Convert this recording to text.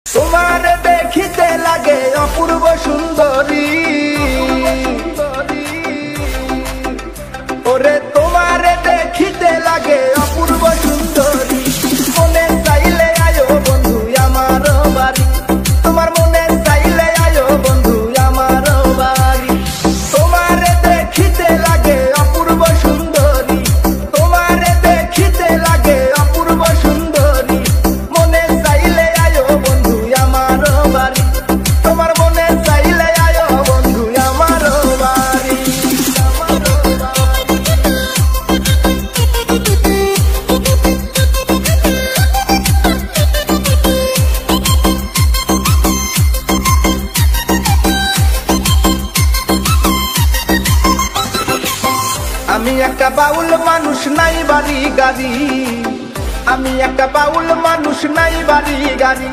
তোমারে দেখিতে লাগে অপূর্ব সুন্দরী, ওরে তোমারে দেখিতে লাগে অপূর্ব সুন্দরী। মনে চাইলে আয়ো বন্ধু আমার বাড়ি, তোমার মনে চাইলে আয়ো বন্ধু আমার বাড়ি। তোমারে দেখিতে লাগে অপূর্ব সুন্দরী, তোমারে দেখিতে লাগে অপূর্ব সুন্দরী। মনে চাইলে আয়ো বন্ধু আমার বাড়ি, তোমার মনে চাইলে আয়ো বন্ধু আমার বাড়ি। আমি একটা বাউল মানুষ, নাই বাড়ি গাড়ি, আমি একটা বাউল মানুষ, নাই বাড়ি গাড়ি।